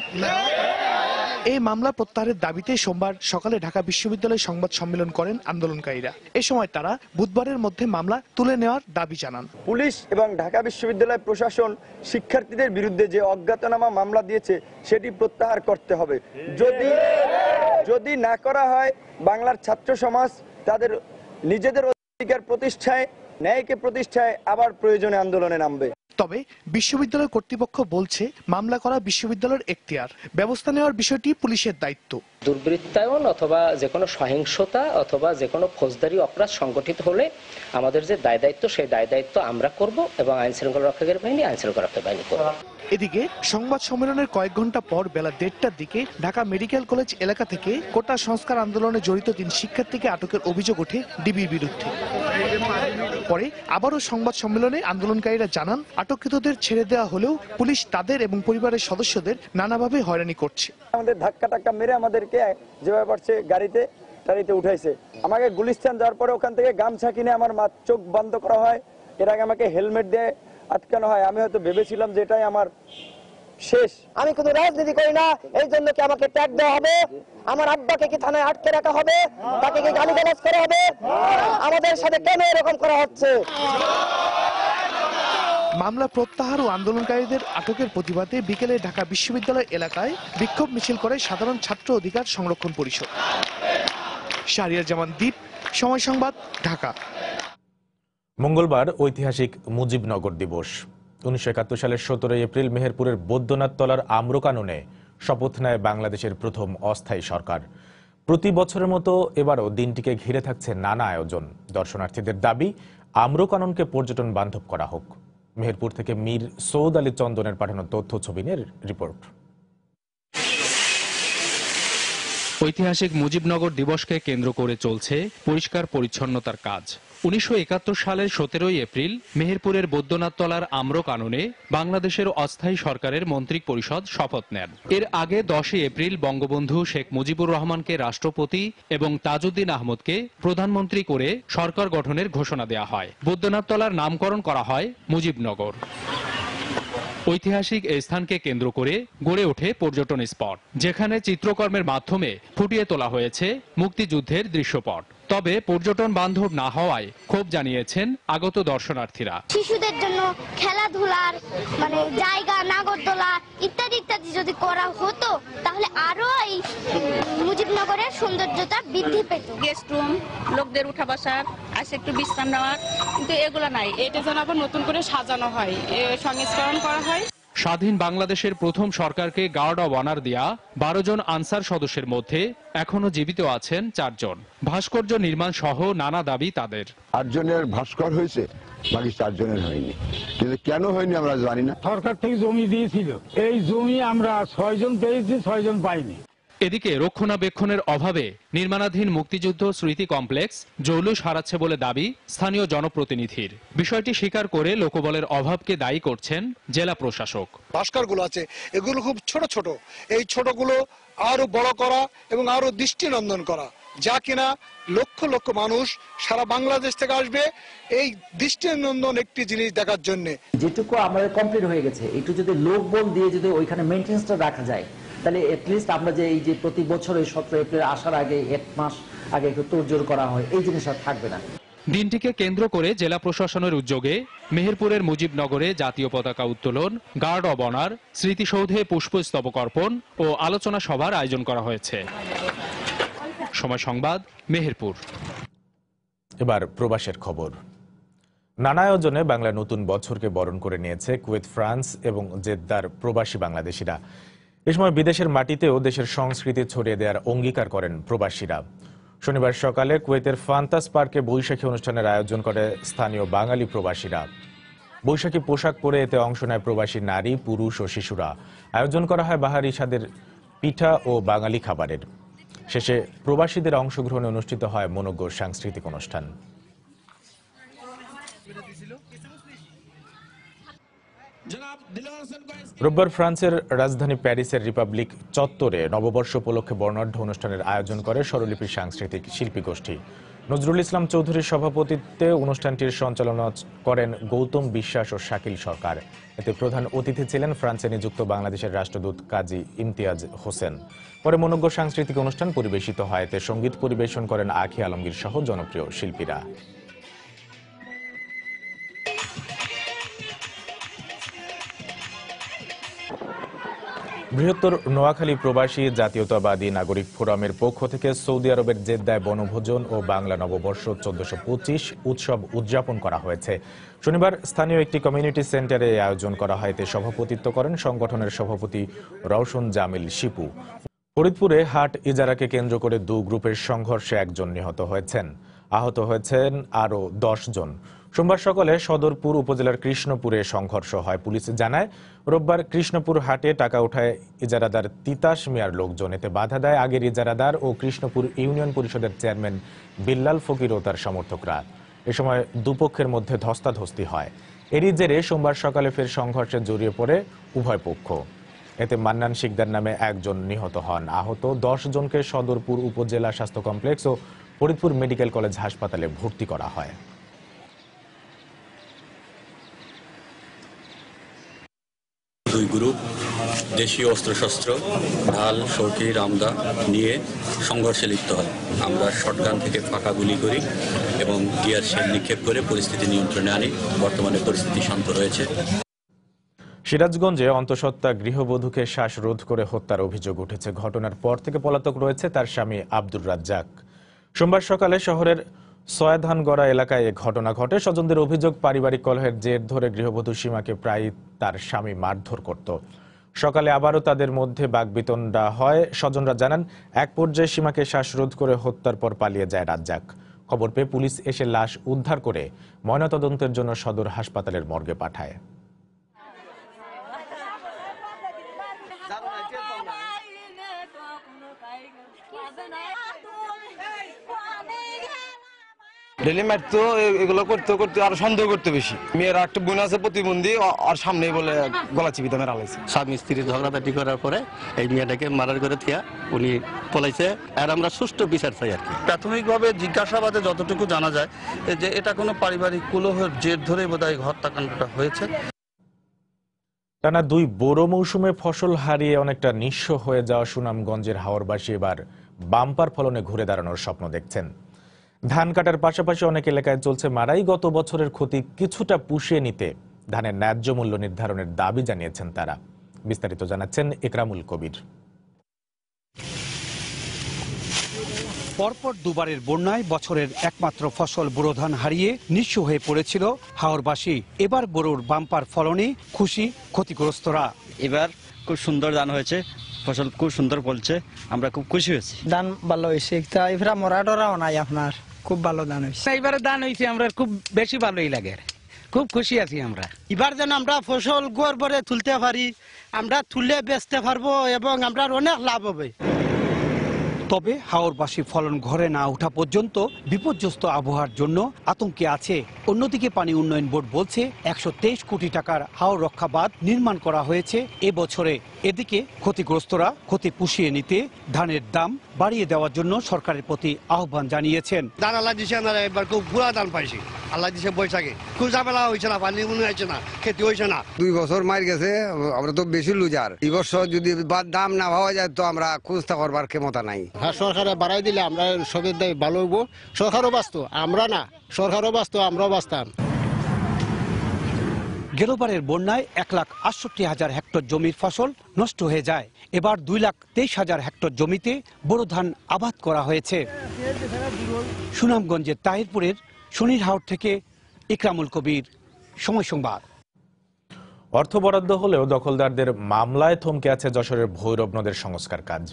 এই মামলা প্রত্যাহারের দাবিতে সোমবার সকালে ঢাকা বিশ্ববিদ্যালয় সংবাদ সম্মেলন করেন আন্দোলনকারীরা। এ সময় তারা বুধবারের মধ্যে মামলা তুলে নেওয়ার দাবি জানান। পুলিশ এবং ঢাকা বিশ্ববিদ্যালয় প্রশাসন শিক্ষার্থীদের বিরুদ্ধে যে অজ্ঞাতনামা মামলা দিয়েছে সেটি প্রত্যাহার করতে হবে। যদি না করা হয়, বাংলার ছাত্র সমাজ তাদের নিজেদের অধিকার প্রতিষ্ঠায়, ন্যায়কে প্রতিষ্ঠায় আবার প্রয়োজনে আন্দোলনে নামবে। তবে বিশ্ববিদ্যালয় কর্তৃপক্ষ বলছে মামলা করা বিশ্ববিদ্যালয়ের এখতিয়ার, ব্যবস্থা নেওয়ার বিষয়টি পুলিশের দায়িত্ব। দুর্বৃত্তায়ন অথবা যে কোনো সহিংসতা অথবা যে কোনো ফৌজদারি অপরাধ সংগঠিত হলে আমাদের যে দায় দায়িত্ব, সেই দায় দায়িত্ব আমরা করব এবং আইন শৃঙ্খলা রক্ষাকারী বাহিনী আইন শৃঙ্খলা রক্ষা বাহিনী করবে। এদিকে সংবাদ সম্মেলনের কয়েক ঘন্টা পর বেলা 1:30টার দিকে ঢাকা মেডিকেল কলেজ এলাকা থেকে কোটা সংস্কার আন্দোলনে জড়িত 3 শিক্ষার্থীকে আটকের অভিযোগ ওঠে ডিবির বিরুদ্ধে। পরে আবারও সংবাদ সম্মেলনে আন্দোলনকারীরা জানান, আটককৃতদের ছেড়ে দেওয়া হলেও পুলিশ তাদের এবং পরিবারের সদস্যদের নানাভাবে হয়রানি করছে। আমাদের ধাক্কা টাক্কা মেরে আমাদেরকে যেভাবে পারছে গাড়িতে উঠাইছে। আমাকে গুলিস্তান যাওয়ার পরে ওখান থেকে গামছা কিনে আমার চোখ বন্ধ করা হয়। এর আগে আমাকে হেলমেট দিয়ে আটকানো হয়। আমি হয়তো ভেবেছিলাম যে এটাই আমার শেষ। আমি কোনো রাজনীতি করি না, এই জন্য কি আমাকে ট্যাগ দেওয়া হবে? আমার আব্বাকে কি থানায় আটকে রাখা হবে? তাকে কি গালিগালাজ করা হবে? আমাদের সাথে কেন এরকম করা হচ্ছে? মামলা প্রত্যাহার ও আন্দোলনকারীদের আটকের প্রতিবাদে বিকেলে ঢাকা বিশ্ববিদ্যালয় এলাকায় বিক্ষোভ মিছিল করে সাধারণ ছাত্র অধিকার সংরক্ষণ পরিষদ। শাহরিয়ার জামান দ্বীপ, সময় সংবাদ, ঢাকা। মঙ্গলবার ঐতিহাসিক মুজিবনগর দিবস। 1971 সালের 17 এপ্রিল মেহেরপুরের বৈদ্যনাথ তলার আম্রকাননে শপথ নেয় বাংলাদেশের প্রথম অস্থায়ী সরকার। প্রতি বছরের মতো এবারও দিনটিকে ঘিরে থাকছে নানা আয়োজন। দর্শনার্থীদের দাবি আম্রকাননকে পর্যটন বান্ধব করা হোক। মেহেরপুর থেকে মীর সৌদ আলী চন্দনের পাঠানো তথ্য ছবি নিয়ে রিপোর্ট। ঐতিহাসিক মুজিবনগর দিবসকে কেন্দ্র করে চলছে পরিষ্কার পরিচ্ছন্নতার কাজ। 1971 সালের 17 এপ্রিল মেহেরপুরের বৈদ্যনাথ তলার আম্রকাননে বাংলাদেশের অস্থায়ী সরকারের মন্ত্রী পরিষদ শপথ নেন। এর আগে 10 এপ্রিল বঙ্গবন্ধু শেখ মুজিবুর রহমানকে রাষ্ট্রপতি এবং তাজউদ্দিন আহমদকে প্রধানমন্ত্রী করে সরকার গঠনের ঘোষণা দেওয়া হয়। বৈদ্যনাথ তলার নামকরণ করা হয় মুজিবনগর। ঐতিহাসিক এই স্থানকে কেন্দ্র করে গড়ে ওঠে পর্যটন স্পট, যেখানে চিত্রকর্মের মাধ্যমে ফুটিয়ে তোলা হয়েছে মুক্তিযুদ্ধের দৃশ্যপট। তবে পর্যটন বান্ধব না হওয়ায় ক্ষোভ জানিয়েছেন আগত দর্শনার্থীরা। শিশুদের জন্য খেলাধুলার জায়গা, নাগরদোলা ইত্যাদি ইত্যাদি যদি করা হতো তাহলে আরো এই মুজিবনগরের সৌন্দর্যতা বৃদ্ধি পেত। গেস্ট রুম, লোকদের উঠা বসার, আসে একটু বিশ্রাম নেওয়ার, কিন্তু এগুলো নাই। এটা যেন আবার নতুন করে সাজানো হয়, সংস্করণ করা হয়। স্বাধীন বাংলাদেশের প্রথম সরকারকে গার্ড অব অনার দেয়া 12 জন আনসার সদস্যের মধ্যে এখনো জীবিত আছেন 4 জন। ভাস্কর্য নির্মাণ সহ নানা দাবি তাদের। 8 জনের ভাস্কর হয়েছে, বাকি 4 জনের হয়নি। কিন্তু কেন হয়নি আমরা জানি না। সরকার থেকে জমি দিয়েছিল, এই জমি আমরা 6 জন পেয়েছি, 6 জন পাইনি। এদিকে রক্ষণাবেক্ষণের অভাবে নির্মাণাধীন মুক্তিযুদ্ধ স্মৃতি কমপ্লেক্স জৌলুস হারাচ্ছে বলে দাবি স্থানীয় জনপ্রতিনিধির। বিষয়টি স্বীকার করে লোকবলের অভাবকে দায়ী করছেন জেলা প্রশাসক। ভাস্করগুলো আছে, এগুলো খুব ছোট ছোট, এই ছোটগুলো আরো বড় করা এবং আরো দৃষ্টিনন্দন করা, যা কিনা লক্ষ লক্ষ মানুষ সারা বাংলাদেশ থেকে আসবে এই দৃষ্টিনন্দন একটি জিনিস দেখার জন্য। যেটুকু আমাদের কমপ্লিট হয়ে গেছে, একটু যদি লোকবল দিয়ে যদি ওইখানে মেইনটেনেন্সটা রাখা যায়, তাহলে এটলিস্ট আমরা যে এই যে প্রতি বছর 17 এপ্রিল আসার আগে 1 মাস আগে একটু তোড়জোড় করা হয়, এই জিনিস আর থাকবে না। দিনটিকে কেন্দ্র করে জেলা প্রশাসনের উদ্যোগে মেহেরপুরের মুজিবনগরে জাতীয় পতাকা উত্তোলন, গার্ড অব অনার, স্মৃতিসৌধে পুষ্পস্তবক অর্পণ ও আলোচনা সভার আয়োজন করা হয়েছে। সময় সংবাদ, মেহেরপুর। এবার প্রবাসের খবর। নানা আয়োজনে বাংলা নতুন বছরকে বরণ করে নিয়েছে কুয়েত, ফ্রান্স এবং জেদ্দার প্রবাসী বাংলাদেশিরা। এ সময় বিদেশের মাটিতেও দেশের সংস্কৃতি ছড়িয়ে দেওয়ার অঙ্গীকার করেন প্রবাসীরা। শনিবার সকালে কুয়েতের ফান্তাস পার্কে বৈশাখী অনুষ্ঠানের আয়োজন করে স্থানীয় বাঙালি প্রবাসীরা। বৈশাখী পোশাক পরে এতে অংশ নেয় প্রবাসী নারী, পুরুষ ও শিশুরা। আয়োজন করা হয় বাহারি স্বাদের পিঠা ও বাঙালি খাবারের। শেষে প্রবাসীদের অংশগ্রহণে অনুষ্ঠিত হয় মনোজ্ঞ সাংস্কৃতিক অনুষ্ঠান। রোববার ফ্রান্সের রাজধানী প্যারিসের রিপাবলিক চত্বরে নববর্ষ উপলক্ষে বর্ণাঢ্য অনুষ্ঠানের আয়োজন করে স্বরলিপি সাংস্কৃতিক শিল্পী গোষ্ঠী। নজরুল ইসলাম চৌধুরীর সভাপতিত্বে অনুষ্ঠানটির সঞ্চালনা করেন গৌতম বিশ্বাস ও শাকিল সরকার। এতে প্রধান অতিথি ছিলেন ফ্রান্সে নিযুক্ত বাংলাদেশের রাষ্ট্রদূত কাজী ইমতিয়াজ হোসেন। পরে মনোজ্ঞ সাংস্কৃতিক অনুষ্ঠান পরিবেশিত হয়। এতে সঙ্গীত পরিবেশন করেন আখি আলমগীর সহ জনপ্রিয় শিল্পীরা। বৃহত্তর নোয়াখালী প্রবাসী জাতীয়তাবাদী নাগরিক ফোরামের পক্ষ থেকে সৌদি আরবের জেদ্দায় বনভোজন ও বাংলা নববর্ষ 1425 উৎসব উদযাপন করা হয়েছে। শনিবার স্থানীয় একটি কমিউনিটি সেন্টারে আয়োজন করা হয়। এতে সভাপতিত্ব করেন সংগঠনের সভাপতি রওশন জামিল শিপু। ফরিদপুরে হাট ইজারাকে কেন্দ্র করে 2 গ্রুপের সংঘর্ষে 1 জন নিহত হয়েছেন। আহত হয়েছেন আরও 10 জন। সোমবার সকালে সদরপুর উপজেলার কৃষ্ণপুরে সংঘর্ষ হয়। পুলিশ জানায়, রোববার কৃষ্ণপুর হাটে টাকা উঠায় ইজারাদার তিতাস মিয়ার লোকজন। এতে বাধা দেয় আগের ইজারাদার ও কৃষ্ণপুর ইউনিয়ন পরিষদের চেয়ারম্যান বিল্লাল ফকির ও তার সমর্থকরা। এ সময় দুপক্ষের মধ্যে ধস্তাধস্তি হয়। এরই জেরে সোমবার সকালে ফের সংঘর্ষে জড়িয়ে পড়ে উভয় পক্ষ। এতে মান্নান শিকদার নামে 1 জন নিহত হন। আহত 10 জনকে সদরপুর উপজেলা স্বাস্থ্য কমপ্লেক্স ও ফরিদপুর মেডিকেল কলেজ হাসপাতালে ভর্তি করা হয়। দুই গ্রুপ দেশীয় অস্ত্রশস্ত্র, ঢাল, সৌকি, রামদা নিয়ে সংঘর্ষে লিপ্ত হয়। আমরা শটগান থেকে ফাঁকা গুলি করি এবং টিয়ার শেল নিক্ষেপ করে পরিস্থিতি নিয়ন্ত্রণে আনি। বর্তমানে পরিস্থিতি শান্ত রয়েছে। সিরাজগঞ্জে অন্তঃসত্ত্বা গৃহবধূকে শ্বাসরোধ করে হত্যার অভিযোগ উঠেছে। ঘটনার পর থেকে পলাতক রয়েছে তার স্বামী আব্দুর রাজ্জাক। সোমবার সকালে শহরের সয়াধানগড়া এলাকায় এ ঘটনা ঘটে। স্বজনদের অভিযোগ, পারিবারিক কলহের জের ধরে গৃহবধূ সীমাকে প্রায় তার স্বামী মারধর করত। সকালে আবারও তাদের মধ্যে বাকবিতণ্ডা হয়। স্বজনরা জানান, এক পর্যায়ে সীমাকে শ্বাসরোধ করে হত্যার পর পালিয়ে যায় রাজ্জাক। খবর পেয়ে পুলিশ এসে লাশ উদ্ধার করে ময়নাতদন্তের জন্য সদর হাসপাতালের মর্গে পাঠায়। ডেলি মারতো, এগুলো করতে করতে আর সন্দেহ করতে বেশি। মেয়ের একটা বোন আছে প্রতিবন্ধী, আর সামনে বলে গলা চিবিতে মেরা লাইছে। স্বামী স্ত্রী ঝগড়াঝাটি করার পরে এই মেয়েটাকে মারার করে থিয়া উনি পলাইছে। আর আমরা সুষ্ঠু বিচার চাই আর কি। প্রাথমিকভাবে জিজ্ঞাসাবাদে যতটুকু জানা যায় যে এটা কোনো পারিবারিক কলহের জের ধরে বোধহয় হত্যাকাণ্ডটা হয়েছে। টানা 2 বোরো মৌসুমে ফসল হারিয়ে অনেকটা নিঃস্ব হয়ে যাওয়া সুনামগঞ্জের হাওরবাসী এবার বাম্পার ফলনে ঘুরে দাঁড়ানোর স্বপ্ন দেখছেন। ধান কাটার পাশাপাশি অনেক এলাকায় চলছে মারাই। গত বছরের ক্ষতি কিছুটা পুষিয়ে নিতে ধানের ন্যায্য মূল্য নির্ধারণের দাবি জানিয়েছেন তারা। বিস্তারিত জানাচ্ছেন ইকরামুল কবির। পরপর দুবারের বন্যায় বছরের একমাত্র ফসল বোরো ধান হারিয়ে নিঃস্ব হয়ে পড়েছিল হাওরবাসী। এবার বোরোর বাম্পার ফলনে খুশি ক্ষতিগ্রস্তরা। এবার খুব সুন্দর ধান হয়েছে, ফসল খুব সুন্দর ফলছে, আমরা খুব খুশি হয়েছি। ধান ভালো হয়েছে, এবার মরা ডরাও নাই, আপনার খুব ভালো ধান হয়েছে। এবারে ধান হয়েছে, আমরা খুব বেশি ভালোই লাগে, খুব খুশি আছি আমরা। এবার যেন আমরা ফসল গোয়ার পরে তুলতে পারি, আমরা তুলে বেচতে পারবো এবং আমরা অনেক লাভ হবে। তবে হাওরবাসী ফলন ঘরে না ওঠা পর্যন্ত বিপর্যস্ত আবহাওয়ার জন্য আতঙ্কে আছে। অন্যদিকে পানি উন্নয়ন বোর্ড বলছে 123 কোটি টাকার হাওর রক্ষা বাঁধ নির্মাণ করা হয়েছে এবছরে। এদিকে ক্ষতিগ্রস্তরা ক্ষতি পুষিয়ে নিতে ধানের দাম বাড়িয়ে দেওয়ার জন্য সরকারের প্রতি আহ্বান জানিয়েছেন। ধান আল্লাহ দিছে, এবার খুব পুরা ধান পাইছি, আল্লাহ দিছে বৈশাখে খুব ঝামেলা হয়েছে না, পানি হয়েছে না, খেতে হয়েছে না। 2 বছর মার গেছে, আমরা তো বেশি লুজার। এই বছর যদি দাম না পাওয়া যায় তো আমরা খুঁজতে করবার ক্ষমতা নাই। সরকারে বাড়াই দিলে আমরা সবের দায় ভালো হইব। সরকারও বাঁচত, আমরা না, সরকারও বাঁচত, আমরাও বাঁচতাম। গেলবারের বন্যায় 1,68,000 হেক্টর জমির ফসল নষ্ট হয়ে যায়। এবার 2,23,000 হেক্টর জমিতে বোরো ধান আবাদ করা হয়েছে। সুনামগঞ্জের তাহিরপুরের শনির হাওর থেকে ইকরামুল কবির, সময় সংবাদ। অর্থ বরাদ্দ হলেও দখলদারদের মামলায় থমকে আছে যশোরের ভৈরব নদের সংস্কার কাজ।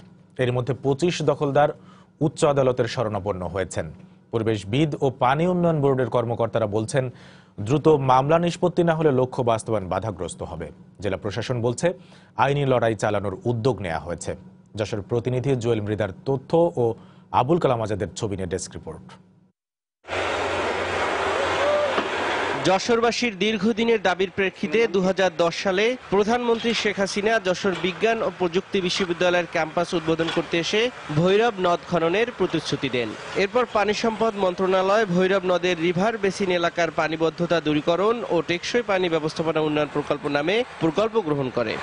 এর মধ্যে 25 দখলদার উচ্চ আদালতের শরণাপন্ন হয়েছেন। পরিবেশবিদ ও পানি উন্নয়ন বোর্ডের কর্মকর্তারা বলছেন, দ্রুত মামলা নিষ্পত্তি না হলে লক্ষ্য বাস্তবায়ন বাধাগ্রস্ত হবে। জেলা প্রশাসন বলছে, আইনি লড়াই চালানোর উদ্যোগ নেওয়া হয়েছে। যশোর প্রতিনিধি জুয়েল মৃধার তথ্য ও আবুল কালাম আজাদের ছবি নিয়ে ডেস্ক রিপোর্ট। যশোরবাসীর দীর্ঘদিনের দাবির প্রেক্ষিতে 2010 সালে প্রধানমন্ত্রী শেখ হাসিনা যশোর বিজ্ঞান ও প্রযুক্তি বিশ্ববিদ্যালয়ের ক্যাম্পাস উদ্বোধন করতে এসে ভৈরব নদ খননের প্রতিশ্রুতি দেন। এরপর পানি সম্পদ মন্ত্রণালয় ভৈরব নদের রিভার বেসিন এলাকার পানিবদ্ধতা দূরীকরণ ও টেকসই পানি ব্যবস্থাপনা উন্নয়ন প্রকল্প নামে প্রকল্প গ্রহণ করে।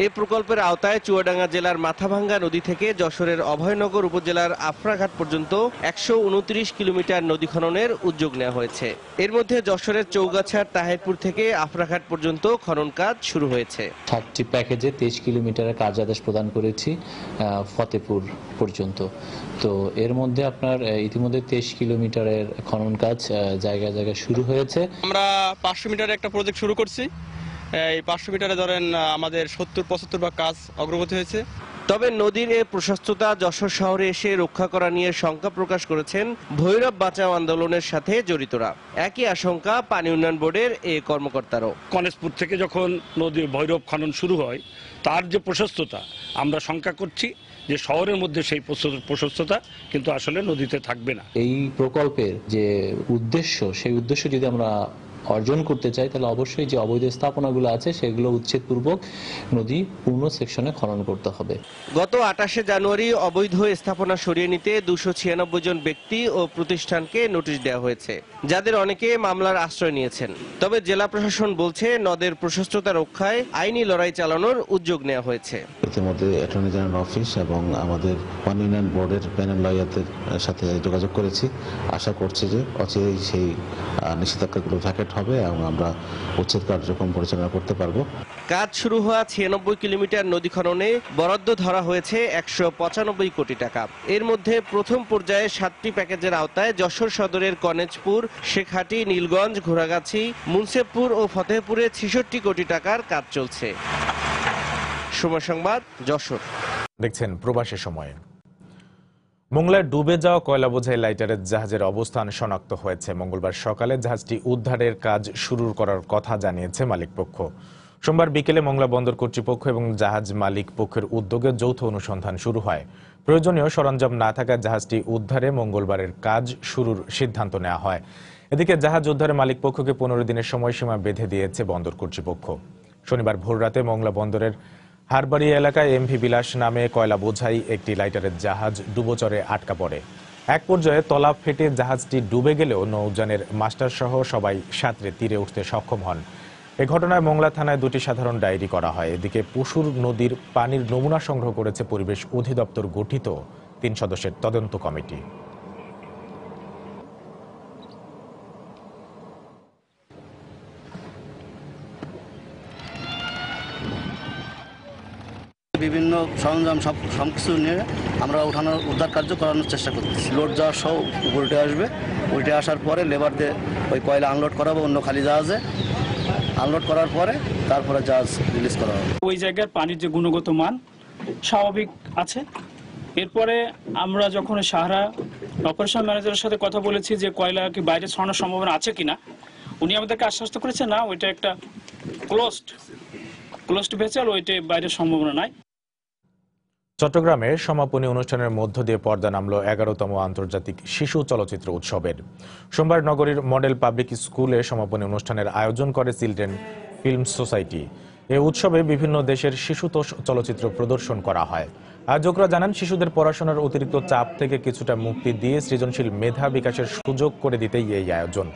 এই প্রকল্পের আওতায় চুয়াডাঙ্গা জেলার মাথাভাঙ্গা নদী থেকে যশোরের অভয়নগর উপজেলার আফরাঘাট পর্যন্ত 129 কিলোমিটার নদী খননের উদ্যোগ নেওয়া হয়েছে। এর মধ্যে যশোরের চৌগাছার তাহিরপুর থেকে আফরাঘাট পর্যন্ত খনন কাজ শুরু হয়েছে। 7টি প্যাকেজে 23 কিলোমিটারের কার্যাদেশ প্রদান করেছি ফতেপুর পর্যন্ত। তো এর মধ্যে আপনার ইতিমধ্যে 23 কিলোমিটারের খনন কাজ জায়গায় জায়গায় শুরু হয়েছে। আমরা 500 মিটারের একটা প্রজেক্ট শুরু করছি। এই 500 মিটারে ধরেন আমাদের 70-75 ভাগ কাজ অগ্রগতি হয়েছে। তবে নদীর এই প্রশস্ততা যশোর শহরে এসে রক্ষা করা নিয়ে শঙ্কা প্রকাশ করেছেন ভৈরব বাঁচাও আন্দোলনের সাথে জড়িতরা। একই আশঙ্কা পানি উন্নয়ন বোর্ডের এই কর্মকর্তারও। কনেশপুর থেকে যখন নদীর ভৈরব খনন শুরু হয়, তার যে প্রশস্ততা আমরা শঙ্কা করছি যে শহরের মধ্যে সেই প্রশস্ততা কিন্তু আসলে নদীতে থাকবে না। এই প্রকল্পের যে উদ্দেশ্য, সেই উদ্দেশ্য যদি আমরা অর্জন করতে চাই তাহলে অবশ্যই যে অবৈধ স্থাপনাগুলো আছে সেগুলো উচ্ছেদপূর্বক নদী পূর্ণ সেকশনে খনন করতে হবে। গত 28শে জানুয়ারি অবৈধ স্থাপনা সরিয়ে নিতে 296 জন ব্যক্তি ও প্রতিষ্ঠানকে নোটিশ দেওয়া হয়েছে, যাদের অনেকে মামলার আশ্রয় নিয়েছেন। তবে জেলা প্রশাসন বলছে নদের প্রশস্ততা রক্ষায় আইনি লড়াই চালানোর উদ্যোগ নেওয়া হয়েছে। ইতিমধ্যে অ্যাটর্নি জেনারেল অফিস এবং আমাদের পানি উন্নয়ন বোর্ডের প্যানেল লয়ারদের সাথে যোগাযোগ করেছি। আশা করছি যে অচিরেই সেই নিষেধাজ্ঞাগুলো ভ্যাকেট হবে এবং আমরা উচ্ছেদ কার্যক্রম পরিচালনা করতে পারবো। কাজ শুরু হওয়া 96 কিলোমিটার নদী খননে বরাদ্দ ধরা হয়েছে 195 কোটি টাকা। এর মধ্যে প্রথম পর্যায়ে 7টি প্যাকেজের আওতায় যশোর সদরের কনেজপুর, শেখহাটি, নীলগঞ্জ, ঘোড়াগাছি, মুন্সেফপুর ও ফতেহপুরে 66 কোটি টাকার কাজ চলছে। সময় সংবাদ, যশোর। দেখছেন প্রবাসী সময়ে। মোংলায় ডুবে যাওয়া কয়লা বোঝাই লাইটারের জাহাজের অবস্থান শনাক্ত হয়েছে। মঙ্গলবার সকালে জাহাজটি উদ্ধারের কাজ শুরু করার কথা জানিয়েছে মালিকপক্ষ। সোমবার বিকেলে মোংলা বন্দর কর্তৃপক্ষ এবং জাহাজ মালিক পক্ষের উদ্যোগে যৌথ অনুসন্ধান শুরু হয়। প্রয়োজনীয় সরঞ্জাম না থাকায় জাহাজটি উদ্ধারে মঙ্গলবারের কাজ শুরুর সিদ্ধান্ত নেওয়া হয়। এদিকে জাহাজ উদ্ধারে মালিক পক্ষকে 15 দিনের সময়সীমা বেঁধে দিয়েছে বন্দর কর্তৃপক্ষ। শনিবার ভোররাতে মোংলা বন্দরের হারবাড়ি এলাকায় এমভি বিলাস নামে কয়লা বোঝাই একটি লাইটারের জাহাজ ডুবোচরে আটকা পড়ে। এক পর্যায়ে তলা ফেটে জাহাজটি ডুবে গেলেও নৌযানের মাস্টার সহ সবাই সাঁতরে তীরে উঠতে সক্ষম হন। এ ঘটনায় মোংলা থানায় 2টি সাধারণ ডায়েরি করা হয়। এদিকে পশুর নদীর পানির নমুনা সংগ্রহ করেছে পরিবেশ অধিদপ্তর গঠিত 3 সদস্যের তদন্ত কমিটি। বিভিন্ন সরঞ্জাম সব কিছু নিয়ে আমরা উদ্ধার কার্য করানোর চেষ্টা করতেছি। লোড যাওয়ার সহ উল্টে আসবে, উল্টে আসার পরে লেবার দিয়ে ওই কয়লা আনলোড করাবো অন্য খালি জাহাজে। আনলোড করার পরে তারপরে জাহাজ রিলিজ করা হবে। ওই জায়গার পানির যে গুণগত মান স্বাভাবিক আছে। এরপরে আমরা যখন সাহারা অপারেশন ম্যানেজারের সাথে কথা বলেছি যে কয়লা কি বাইরে ছড়ানোর সম্ভাবনা আছে কিনা, উনি আমাদেরকে আশ্বস্ত করেছে না, ওইটা একটা ক্লোজড ভেসেল, ওইটা বাইরের সম্ভাবনা নাই। চট্টগ্রামে সমাপনী অনুষ্ঠানের মধ্য দিয়ে পর্দা নামল 11তম আন্তর্জাতিক শিশু চলচ্চিত্র উৎসবের। সোমবার নগরীর মডেল পাবলিক স্কুলে সমাপনী অনুষ্ঠানের আয়োজন করে চিলড্রেন ফিল্ম সোসাইটি। এই উৎসবে বিভিন্ন দেশের শিশুতোষ চলচ্চিত্র প্রদর্শন করা হয়। আয়োজকরা জানান, শিশুদের পড়াশোনার অতিরিক্ত চাপ থেকে কিছুটা মুক্তি দিয়ে সৃজনশীল মেধা বিকাশের সুযোগ করে দিতেই এই আয়োজন।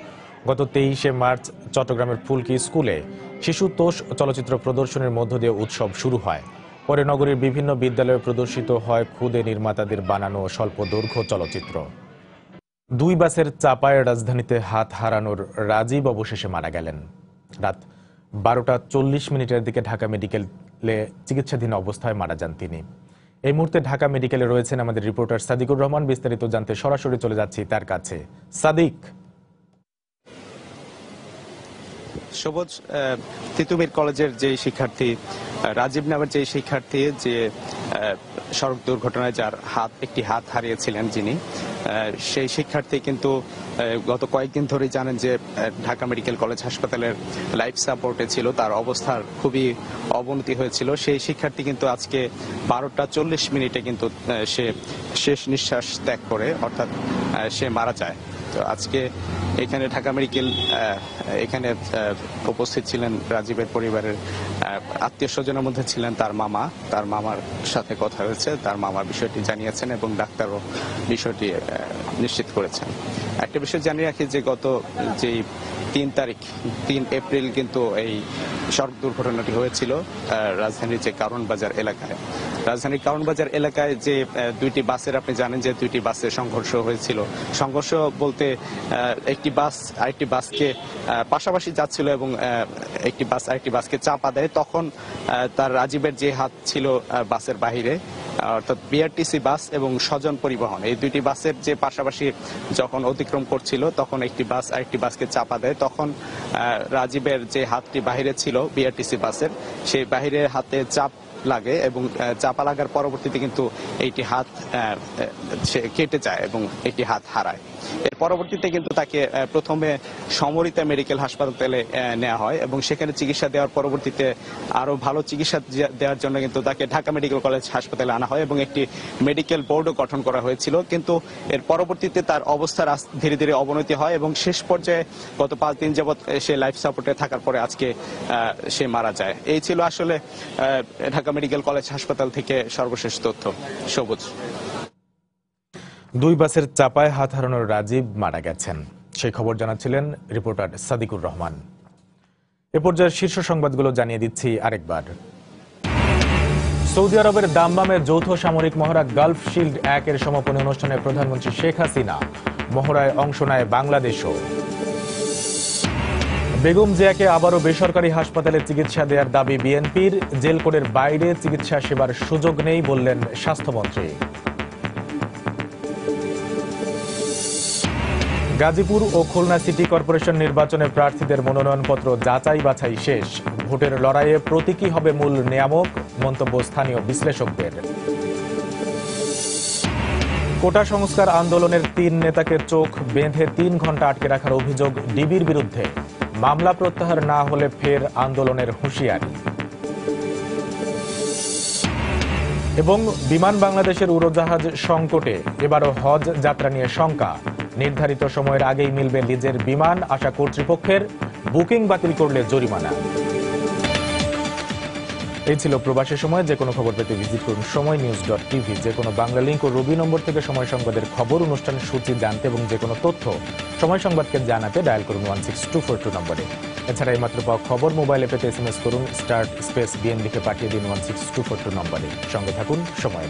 গত 23শে মার্চ চট্টগ্রামের ফুলকি স্কুলে শিশুতোষ চলচ্চিত্র প্রদর্শনের মধ্য দিয়ে উৎসব শুরু হয়। পরে নগরীর বিভিন্ন বিদ্যালয়ে প্রদর্শিত হয় ক্ষুদে নির্মাতাদের বানানো স্বল্প দৈর্ঘ্য চলচ্চিত্র। 2 বাসের চাপায় রাজধানীতে হাত হারানোর রাজীব অবশেষে মারা গেলেন। রাত 12:40 দিকে ঢাকা মেডিকেলে চিকিৎসাধীন অবস্থায় মারা যান তিনি। এই মুহূর্তে ঢাকা মেডিকেলে রয়েছেন আমাদের রিপোর্টার সাদিকুর রহমান। বিস্তারিত জানতে সরাসরি চলে যাচ্ছি তার কাছে। সাদিক, সবুজ তিতুমির কলেজের যে শিক্ষার্থী রাজীব নামের যে শিক্ষার্থী, যে সড়ক দুর্ঘটনায় যার একটি হাত হারিয়েছিলেন যিনি, সেই শিক্ষার্থী কিন্তু গত কয়েকদিন ধরেই জানেন যে ঢাকা মেডিকেল কলেজ হাসপাতালের লাইফ সাপোর্টে ছিল, তার অবস্থার খুবই অবনতি হয়েছিল। সেই শিক্ষার্থী কিন্তু আজকে 12:40 কিন্তু সে শেষ নিঃশ্বাস ত্যাগ করে, অর্থাৎ সে মারা যায়। তো আজকে এখানে ঢাকা মেডিকেল এখানে উপস্থিত ছিলেন রাজীবের পরিবারের আত্মীয় স্বজনের মধ্যে ছিলেন তার মামা। তার মামার সাথে কথা হয়েছে, তার মামার বিষয়টি জানিয়েছেন এবং ডাক্তারও বিষয়টি নিশ্চিত করেছেন। একটা বিষয় জানিয়ে রাখি যে গত যেই 3 এপ্রিল কিন্তু এই সড়ক দুর্ঘটনাটি হয়েছিল রাজধানীর যে কারওয়ানবাজার এলাকায়। রাজধানীর কারওয়ানবাজার এলাকায় যে 2টি বাসের, আপনি জানেন যে 2টি বাসের সংঘর্ষ হয়েছিল। সংঘর্ষ বলতে একটি বাস আরেকটি বাসকে পাশাপাশি যাচ্ছিল এবং একটি বাস আরেকটি বাসকে চাপা দেয়। তখন তার রাজীবের যে হাত ছিল বাসের বাহিরে, অর্থাৎ বিআরটিসি বাস এবং স্বজন পরিবহন, এই 2টি বাসের যে পাশাপাশি যখন অতিক্রম করছিল তখন একটি বাস আরেকটি বাসকে চাপা দেয়। তখন রাজীবের যে হাতটি বাহিরে ছিল বিআরটিসি বাসের, সেই বাহিরের হাতে চাপ লাগে এবং চাপা লাগার পরবর্তীতে কিন্তু এইটি হাত সে কেটে যায় এবং একটি হাত হারায়। এর পরবর্তীতে কিন্তু তাকে প্রথমে সমরিতা মেডিকেল হাসপাতালে নেওয়া হয় এবং সেখানে চিকিৎসা দেওয়ার পরবর্তীতে আরো ভালো চিকিৎসা দেওয়ার জন্য কিন্তু তাকে ঢাকা মেডিকেল কলেজ হাসপাতালে আনা হয় এবং একটি মেডিকেল বোর্ডও গঠন করা হয়েছিল। কিন্তু এর পরবর্তীতে তার অবস্থার ধীরে ধীরে অবনতি হয় এবং শেষ পর্যায়ে গত 5 দিন যাবৎ সে লাইফ সাপোর্টে থাকার পরে আজকে সে মারা যায়। এই ছিল আসলে ঢাকা মেডিকেল কলেজ হাসপাতাল থেকে সর্বশেষ তথ্য। সবুজ। 2 বাসের চাপায় হাত হারানোর রাজীব মারা গেছেন, সেই খবর জানাচ্ছিলেন রিপোর্টার সাদিকুর রহমান। এ পর্যায়ে শীর্ষ সংবাদগুলো জানিয়ে দিচ্ছি আরেকবার। সৌদি আরবের দাম্মামে যৌথ সামরিক মহড়া গালফ শিল্ড 1 এর সমাপনী অনুষ্ঠানে প্রধানমন্ত্রী শেখ হাসিনা, মহড়ায় অংশ নেয় বাংলাদেশও। বেগম জিয়াকে আবারও বেসরকারি হাসপাতালে চিকিৎসা দেওয়ার দাবি বিএনপির, জেল কোডের বাইরে চিকিৎসা সেবার সুযোগ নেই বললেন স্বাস্থ্যমন্ত্রী। গাজীপুর ও খুলনা সিটি কর্পোরেশন নির্বাচনে প্রার্থীদের মনোনয়নপত্র যাচাই বাছাই শেষ, ভোটের লড়াইয়ে প্রতীকী হবে মূল নিয়ামক, মন্তব্য স্থানীয় বিশ্লেষকদের। কোটা সংস্কার আন্দোলনের 3 নেতাকে চোখ বেঁধে 3 ঘন্টা আটকে রাখার অভিযোগ ডিবির বিরুদ্ধে, মামলা প্রত্যাহার না হলে ফের আন্দোলনের হুঁশিয়ারি। এবং বিমান বাংলাদেশের উড়োজাহাজ সংকটে, এবারও হজ যাত্রা নিয়ে শঙ্কা, নির্ধারিত সময়ের আগেই মিলবে লিজের বিমান, আশা কর্তৃপক্ষের, বুকিং বাতিল করলে জরিমানা। এই ছিল প্রবাসী সময়। যে কোনো খবর পেতে ভিজিট করুন সময়নিউজ.tv। যে কোনো বাংলা লিঙ্ক ও রবি নম্বর থেকে সময় সংবাদের খবর, অনুষ্ঠান সূচি জানতে এবং যে কোনো তথ্য সময় সংবাদকে জানাতে ডায়াল করুন 16242 নম্বরে। এছাড়া এইমাত্র পাওয়া খবর মোবাইলে পেতে SMS করুন *BN লিখে পাঠিয়ে দিন 16242 নম্বরে। সঙ্গে থাকুন সময়।